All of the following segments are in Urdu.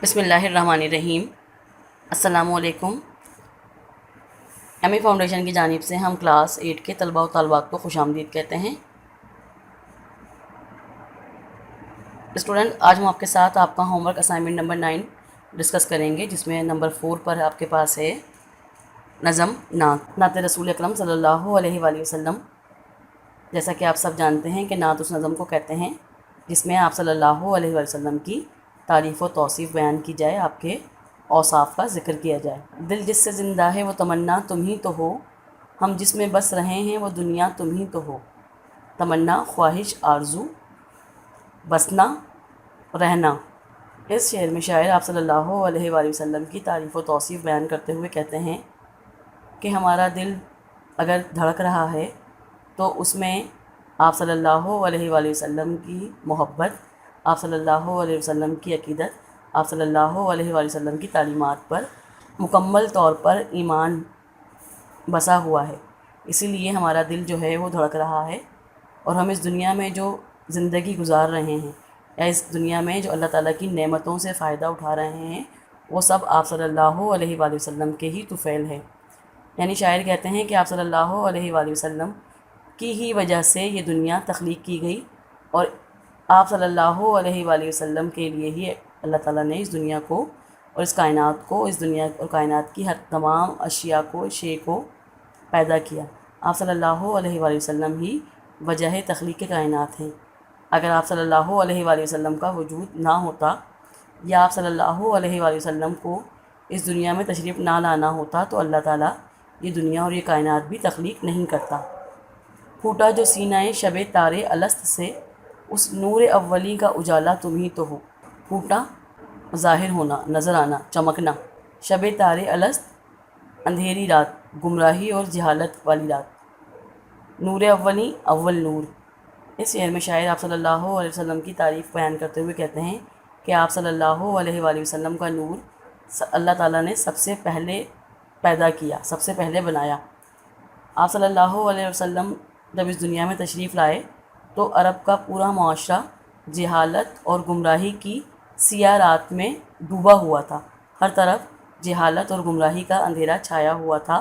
بسم اللہ الرحمن الرحیم۔ السلام علیکم۔ ایم ای فاؤنڈیشن کی جانب سے ہم کلاس 8 کے طلباء و طالبات کو خوش آمدید کہتے ہیں۔ اسٹوڈنٹ، آج ہم آپ کے ساتھ آپ کا home work assignment number 9 discuss کریں گے، جس میں نمبر 4 پر آپ کے پاس ہے نظم نعت رسول اکرم صلی اللہ علیہ وآلہ وسلم۔ جیسا کہ آپ سب جانتے ہیں کہ نعت اس نظم کو کہتے ہیں جس میں آپ صلی اللہ علیہ وآلہ وسلم کی تعریف و توصیف بیان کی جائے، آپ کے اوصاف کا ذکر کیا جائے۔ دل جس سے زندہ ہے وہ تمنا تم ہی تو ہو، ہم جس میں بس رہے ہیں وہ دنیا تم ہی تو ہو، تمنا خواہش آرزو بسنا رہنا۔ اس شعر میں شاعر آپ صلی اللہ علیہ وآلہ وسلم کی تعریف و توصیف بیان کرتے ہوئے کہتے ہیں کہ ہمارا دل اگر دھڑک رہا ہے تو اس میں آپ صلی اللہ علیہ وآلہ وسلم کی محبت، آپ صلی اللہ علیہ وسلم کی عقیدت، آپ صلی اللہ علیہ وآلہ وسلم کی تعلیمات پر مکمل طور پر ایمان بسا ہوا ہے۔ اسی لیے ہمارا دل جو ہے وہ دھڑک رہا ہے، اور ہم اس دنیا میں جو زندگی گزار رہے ہیں یا اس دنیا میں جو اللہ تعالیٰ کی نعمتوں سے فائدہ اٹھا رہے ہیں، وہ سب آپ صلی اللہ علیہ وآلہ وسلم کے ہی طفیل ہے۔ یعنی شاعر کہتے ہیں کہ آپ صلی اللہ علیہ وآلہ وسلم کی ہی وجہ سے یہ دنیا تخلیق کی گئی، اور آپ صلی اللہ علیہ وآلہ وسلم کے لیے ہی اللہ تعالیٰ نے اس دنیا کو اور اس کائنات کو، اس دنیا اور کائنات کی ہر تمام اشیاء کو، شے کو پیدا کیا۔ آپ صلی اللہ علیہ وآلہ وسلم ہی وجہ تخلیق کائنات ہیں۔ اگر آپ صلی اللہ علیہ وآلہ وسلم کا وجود نہ ہوتا یا آپ صلی اللہ علیہ وآلہ وسلم کو اس دنیا میں تشریف نہ لانا ہوتا تو اللہ تعالیٰ یہ دنیا اور یہ کائنات بھی تخلیق نہیں کرتا۔ پھوٹا جو سینہ شب تار الست سے، اس نور اولی کا اجالا تم ہی تو ہو۔ پھوٹا ظاہر ہونا، نظر آنا، چمکنا، شب تار الست اندھیری رات، گمراہی اور جہالت والی رات، نور اولی اول نور۔ اس شعر میں شاعر آپ صلی اللہ علیہ وسلم کی تعریف بیان کرتے ہوئے کہتے ہیں کہ آپ صلی اللہ علیہ وآلہ وسلم کا نور اللہ تعالیٰ نے سب سے پہلے پیدا کیا، سب سے پہلے بنایا۔ آپ صلی اللہ علیہ وسلم جب اس دنیا میں تشریف لائے تو عرب کا پورا معاشرہ جہالت اور گمراہی کی سیاہ رات میں ڈوبا ہوا تھا۔ ہر طرف جہالت اور گمراہی کا اندھیرا چھایا ہوا تھا۔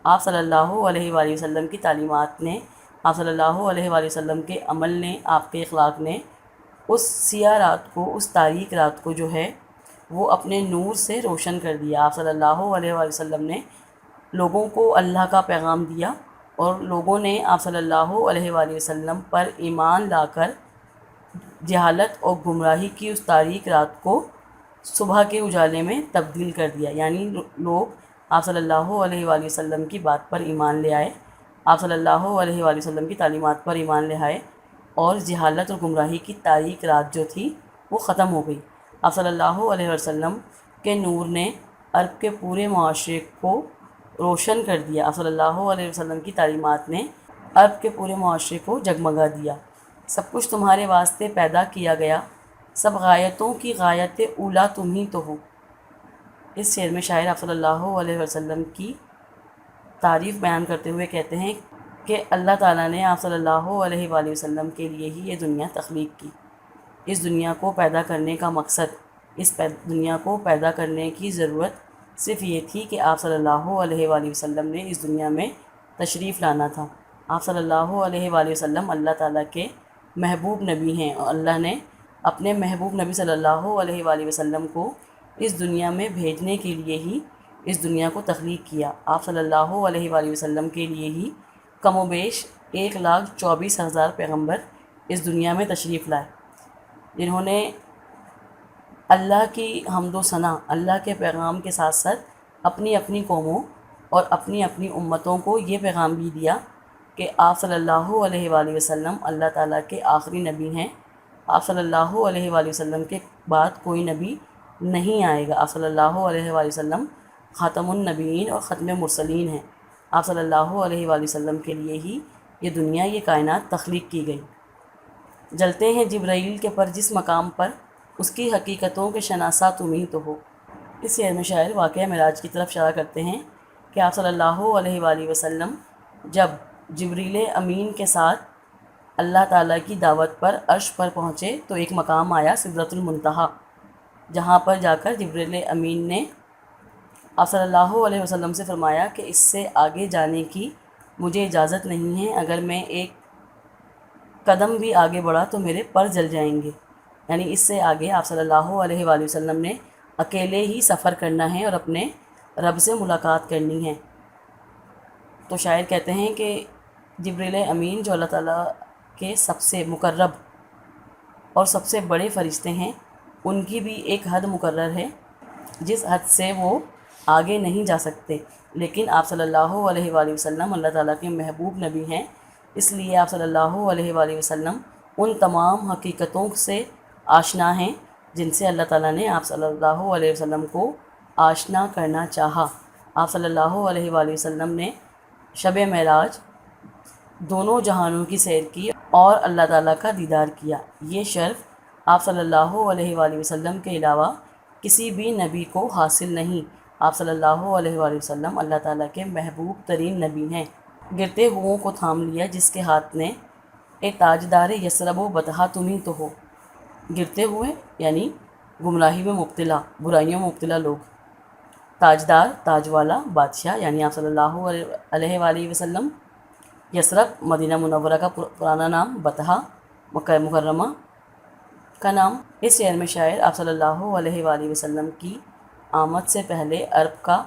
آپ صلی اللہ علیہ وآلہ وسلم کی تعلیمات نے، آپ صلی اللہ علیہ وآلہ وسلم کے عمل نے، آپ کے اخلاق نے اس سیاہ رات کو، اس تاریک رات کو جو ہے وہ اپنے نور سے روشن کر دیا۔ آپ صلی اللہ علیہ وآلہ وسلم نے لوگوں کو اللہ کا پیغام دیا، اور لوگوں نے آپ صلی اللہ علیہ وآلہ وسلم پر ایمان لا کر جہالت اور گمراہی کی اس تاریک رات کو صبح کے اجالے میں تبدیل کر دیا۔ یعنی لوگ آپ صلی اللہ علیہ وآلہ وسلم کی بات پر ایمان لے آئے، آپ صلی اللہ علیہ وآلہ وسلم کی تعلیمات پر ایمان لے آئے، اور جہالت اور گمراہی کی تاریک رات جو تھی وہ ختم ہو گئی۔ آپ صلی اللہ علیہ وسلم کے نور نے عرب کے پورے معاشرے کو روشن کر دیا۔ آپ صلی اللہ علیہ وسلم کی تعلیمات نے عرب کے پورے معاشرے کو جگمگا دیا۔ سب کچھ تمہارے واسطے پیدا کیا گیا، سب غایتوں کی غایت اولا تم ہی تو ہو۔ اس شعر میں شاعر آپ صلی اللہ علیہ وسلم کی تعریف بیان کرتے ہوئے کہتے ہیں کہ اللہ تعالیٰ نے آپ صلی اللہ علیہ وآلہ وسلم کے لیے ہی یہ دنیا تخلیق کی۔ اس دنیا کو پیدا کرنے کا مقصد، اس دنیا کو پیدا کرنے کی ضرورت صرف یہ تھی کہ آپ صلی اللہ علیہ وآلہ وسلم نے اس دنیا میں تشریف لانا تھا۔ آپ صلی اللہ علیہ وآلہ وسلم اللہ تعالیٰ کے محبوب نبی ہیں، اور اللہ نے اپنے محبوب نبی صلی اللہ علیہ وآلہ وسلم کو اس دنیا میں بھیجنے کے لیے ہی اس دنیا کو تخلیق کیا۔ آپ صلی اللہ علیہ وآلہ وسلم کے لیے ہی کم و بیش 1,24,000 پیغمبر اس دنیا میں تشریف لائے، جنہوں نے اللہ کی حمد و ثنا، اللہ کے پیغام کے ساتھ ساتھ اپنی اپنی قوموں اور اپنی اپنی امتوں کو یہ پیغام بھی دیا کہ آپ صلی اللہ علیہ وآلہ وسلم اللہ تعالیٰ کے آخری نبی ہیں۔ آپ صلی اللہ علیہ وآلہ وسلم کے بعد کوئی نبی نہیں آئے گا۔ آپ صلی اللہ علیہ وآلہ وسلم خاتم النبیین اور ختم مرسلین ہیں۔ آپ صلی اللہ علیہ وآلہ وسلم کے لیے ہی یہ دنیا، یہ کائنات تخلیق کی گئی۔ جلتے ہیں جبرائیل کے پر جس مقام پر، اس کی حقیقتوں کے شناسا تم ہی تو ہو۔ اس شعر میں شاعر واقعہ معراج کی طرف اشارہ کرتے ہیں کہ آپ صلی اللہ علیہ وآلہ وسلم جب جبریل امین کے ساتھ اللہ تعالیٰ کی دعوت پر عرش پر پہنچے تو ایک مقام آیا سدرۃ المنتہا۔ جہاں پر جا کر جبریل امین نے آپ صلی اللہ علیہ وسلم سے فرمایا کہ اس سے آگے جانے کی مجھے اجازت نہیں ہے، اگر میں ایک قدم بھی آگے بڑھا تو میرے پر جل جائیں گے۔ یعنی اس سے آگے آپ صلی اللہ علیہ وآلہ وسلم نے اکیلے ہی سفر کرنا ہے اور اپنے رب سے ملاقات کرنی ہے۔ تو شاعر کہتے ہیں کہ جبریل امین جو اللہ تعالیٰ کے سب سے مقرب اور سب سے بڑے فرشتے ہیں، ان کی بھی ایک حد مقرر ہے جس حد سے وہ آگے نہیں جا سکتے، لیکن آپ صلی اللہ علیہ وآلہ وسلم اللہ تعالیٰ کے محبوب نبی ہیں، اس لیے آپ صلی اللہ علیہ وآلہ وسلم ان تمام حقیقتوں سے آشنا ہیں جن سے اللہ تعالیٰ نے آپ صلی اللہ علیہ وسلم کو آشنا کرنا چاہا۔ آپ صلی اللہ علیہ وآلہ وسلم نے شب معراج دونوں جہانوں کی سیر کی اور اللہ تعالیٰ کا دیدار کیا۔ یہ شرف آپ صلی اللہ علیہ وآلہ وسلم کے علاوہ کسی بھی نبی کو حاصل نہیں۔ آپ صلی اللہ علیہ وآلہ وسلم اللہ تعالیٰ کے محبوب ترین نبی ہیں۔ گرتے ہوں کو تھام لیا جس کے ہاتھ نے، اے تاجدار یثرب و بطحہ تم ہی تو ہو۔ گرتے ہوئے یعنی گمراہی میں مبتلا، برائیوں میں مبتلا لوگ۔ تاجدار تاج والا بادشاہ یعنی آپ صلی اللہ علیہ وآلہ وسلم۔ یثرب مدینہ منورہ کا پرانا نام، بطحہ مکہ مکرمہ کا نام۔ اس شعر میں شاعر آپ صلی اللہ علیہ وآلہ وسلم کی آمد سے پہلے عرب کا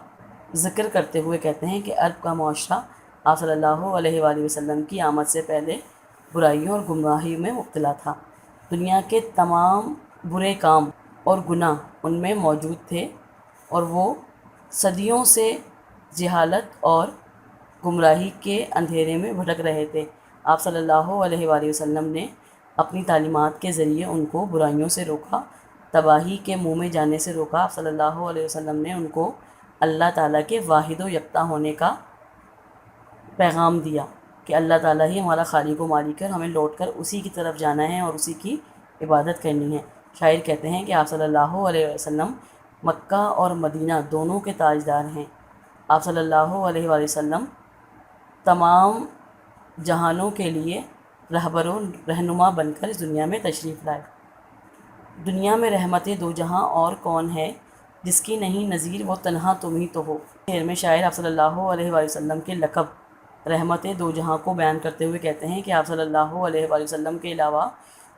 ذکر کرتے ہوئے کہتے ہیں کہ عرب کا معاشرہ آپ صلی اللہ علیہ وآلہ وسلم کی آمد سے پہلے برائیوں اور گمراہی میں مبتلا تھا۔ دنیا کے تمام برے کام اور گناہ ان میں موجود تھے اور وہ صدیوں سے جہالت اور گمراہی کے اندھیرے میں بھٹک رہے تھے۔ آپ صلی اللہ علیہ وآلہ وسلم نے اپنی تعلیمات کے ذریعے ان کو برائیوں سے روکا، تباہی کے منہ میں جانے سے روکا۔ آپ صلی اللہ علیہ وسلم نے ان کو اللہ تعالیٰ کے واحد و یکتا ہونے کا پیغام دیا کہ اللہ تعالیٰ ہی ہمارا خالق و مالک ہے اور ہمیں لوٹ کر اسی کی طرف جانا ہے اور اسی کی عبادت کرنی ہے۔ شاعر کہتے ہیں کہ آپ صلی اللہ علیہ وسلم مکہ اور مدینہ دونوں کے تاجدار ہیں۔ آپ صلی اللہ علیہ وآلہ وسلم تمام جہانوں کے لیے رہبر و رہنما بن کر اس دنیا میں تشریف لائے۔ دنیا میں رحمت دو جہاں اور کون ہے، جس کی نہیں نظیر وہ تنہا تم ہی تو ہو۔ شعر میں شاعر آپ صلی اللہ علیہ وآلہ وسلم کے لقب رحمت دو جہاں کو بیان کرتے ہوئے کہتے ہیں کہ آپ صلی اللہ علیہ وآلہ وسلم کے علاوہ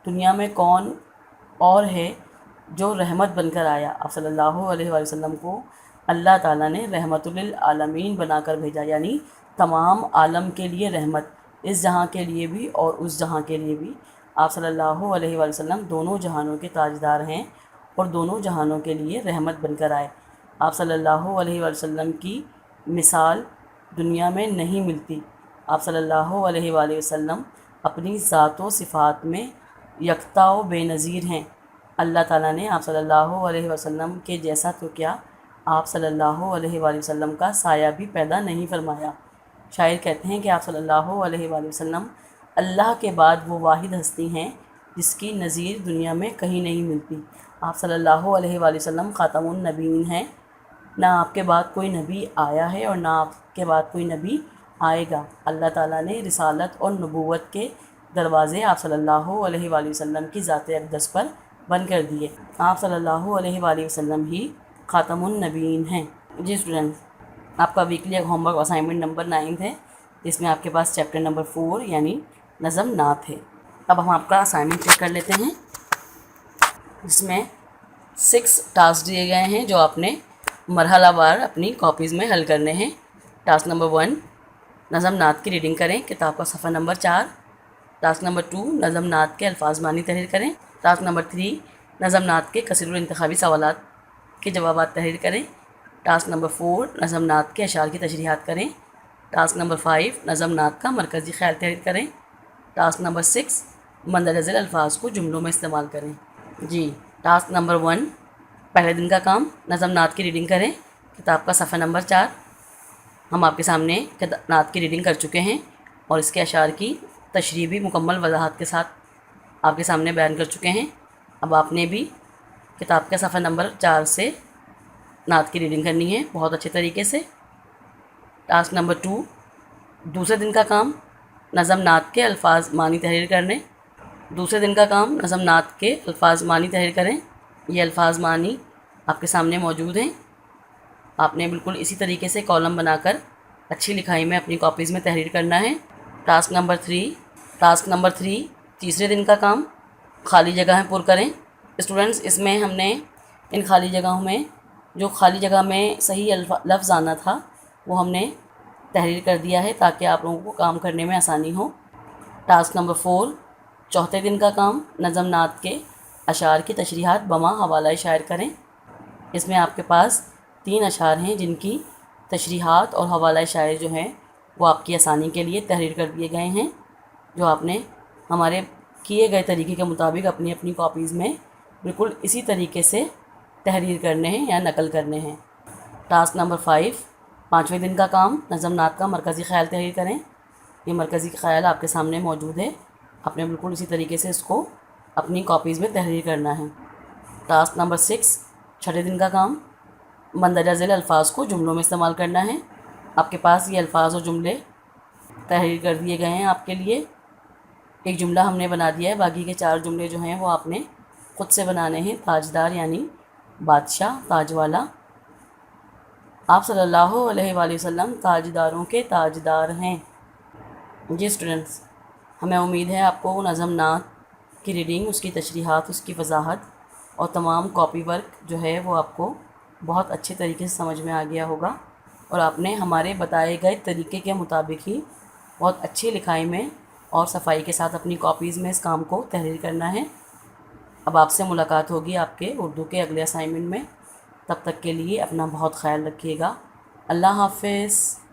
دنیا میں کون اور ہے جو رحمت بن کر آیا۔ آپ صلی اللہ علیہ وآلہ وسلم کو اللہ تعالیٰ نے رحمت للعالمین بنا کر بھیجا، یعنی تمام عالم کے لیے رحمت، اس جہاں کے لیے بھی اور اس جہاں کے لیے بھی۔ آپ صلی اللہ علیہ وآلہ وسلم دونوں جہانوں کے تاجدار ہیں اور دونوں جہانوں کے لیے رحمت بن کر آئے۔ آپ صلی اللہ علیہ وآلہ وسلم کی مثال دنیا میں نہیں ملتی۔ آپ صلی اللہ علیہ وآلہ وسلم اپنی ذات و صفات میں یکتا و بے نظیر ہیں۔ اللہ تعالیٰ نے آپ صلی اللہ علیہ وسلم کے جیسا تو کیا، آپ صلی اللہ علیہ وآلہ وسلم کا سایہ بھی پیدا نہیں فرمایا۔ شاعر کہتے ہیں کہ آپ صلی اللہ علیہ وآلہ وسلم اللہ کے بعد وہ واحد ہستی ہیں جس کی نظیر دنیا میں کہیں نہیں ملتی۔ آپ صلی اللہ علیہ وآلہ وسلم خاتم النبیین ہیں، نہ آپ کے بعد کوئی نبی آیا ہے اور نہ آپ کے بعد کوئی نبی آئے گا۔ اللہ تعالیٰ نے رسالت اور نبوت کے دروازے آپ صلی اللہ علیہ وآلہ وسلم کی ذات اقدس پر بند کر دیے۔ آپ صلی اللہ علیہ وآلہ وسلم ہی خاتم النبیین ہیں۔ جی اسٹوڈنٹس، آپ کا weekly home work assignment number 9 ہے، اس میں آپ کے پاس چیپٹر نمبر 4 یعنی نظم نعت ہے۔ اب ہم آپ کا اسائنمنٹ چیک کر لیتے ہیں، جس میں 6 ٹاسک دیے گئے ہیں جو آپ نے مرحلہ وار اپنی کاپیز میں حل کرنے ہیں۔ ٹاسک نمبر 1 نظم نعت کی ریڈنگ کریں، کتاب کا صفحہ نمبر 4۔ ٹاسک نمبر 2 نظم نعت کے الفاظ معنی تحریر کریں۔ ٹاسک نمبر 3 نظم نعت کے کثیر الانتخابی سوالات کے جوابات تحریر کریں۔ ٹاسک نمبر 4 نظم نعت کے اشعار کی تشریحات کریں۔ ٹاسک نمبر 5 نظم نعت کا مرکزی خیال تحریر کریں۔ ٹاسک نمبر 6 مندرجہ ذیل الفاظ کو جملوں میں استعمال کریں۔ جی ٹاسک نمبر 1 پہلے دن کا کام، نظم نعت کی ریڈنگ کریں، کتاب کا صفحہ نمبر 4۔ ہم آپ کے سامنے نعت کی ریڈنگ کر چکے ہیں اور اس کے اشعار کی تشریح بھی مکمل وضاحت کے ساتھ آپ کے سامنے بیان کر چکے ہیں۔ اب آپ نے بھی کتاب کے صفحہ نمبر 4 سے نعت کی ریڈنگ کرنی ہے بہت اچھے طریقے سے۔ ٹاسک نمبر 2 دوسرے دن کا کام، نظم نعت کے الفاظ معنی تحریر کرنے۔ دوسرے دن کا کام، نظم نعت کے الفاظ معنی تحریر کریں۔ یہ الفاظ معنی آپ کے سامنے موجود ہیں. آپ نے بالکل اسی طریقے سے کالم بنا کر اچھی لکھائی میں اپنی کاپیز میں تحریر کرنا ہے. ٹاسک نمبر 3 تیسرے دن کا کام، خالی جگہیں پر کریں. اسٹوڈنٹس، اس میں ہم نے ان خالی جگہوں میں جو خالی جگہ میں صحیح لفظ آنا تھا وہ ہم نے تحریر کر دیا ہے تاکہ آپ لوگوں کو کام کرنے میں آسانی ہو. ٹاسک نمبر 4 چوتھے دن کا کام، نظم نعت کے اشعار کی تشریحات بما حوالہ شاعر کریں. اس میں آپ کے پاس 3 اشعار ہیں جن کی تشریحات اور حوالہ شاعر جو ہیں وہ آپ کی آسانی کے لیے تحریر کر دیے گئے ہیں، جو آپ نے ہمارے کیے گئے طریقے کے مطابق اپنی اپنی کاپیز میں بالکل اسی طریقے سے تحریر کرنے ہیں یا نقل کرنے ہیں. ٹاسک نمبر 5 پانچویں دن کا کام، نظم نعت کا مرکزی خیال تحریر کریں. یہ مرکزی خیال آپ کے سامنے موجود ہے، آپ نے بالکل اسی طریقے سے اس کو اپنی کاپیز میں تحریر کرنا ہے. ٹاسک نمبر 6 چھٹے دن کا کام، مندرجہ ذیل الفاظ کو جملوں میں استعمال کرنا ہے. آپ کے پاس یہ الفاظ اور جملے تحریر کر دیے گئے ہیں آپ کے لیے. ایک جملہ ہم نے بنا دیا ہے، باقی کے 4 جملے جو ہیں وہ آپ نے خود سے بنانے ہیں. تاجدار یعنی بادشاہ، تاج والا. آپ صلی اللہ علیہ وآلہ وسلم تاجداروں کے تاجدار ہیں. جی اسٹوڈنٹس، ہمیں امید ہے آپ کو نظم نعت کی ریڈنگ، اس کی تشریحات، اس کی وضاحت اور تمام کاپی ورک جو ہے وہ آپ کو بہت اچھے طریقے سے سمجھ میں آ گیا ہوگا، اور آپ نے ہمارے بتائے گئے طریقے کے مطابق ہی بہت اچھی لکھائی میں اور صفائی کے ساتھ اپنی کاپیز میں اس کام کو تحریر کرنا ہے. اب آپ سے ملاقات ہوگی آپ کے اردو کے اگلے اسائنمنٹ میں. تب تک کے لیے اپنا بہت خیال رکھیے گا. اللہ حافظ.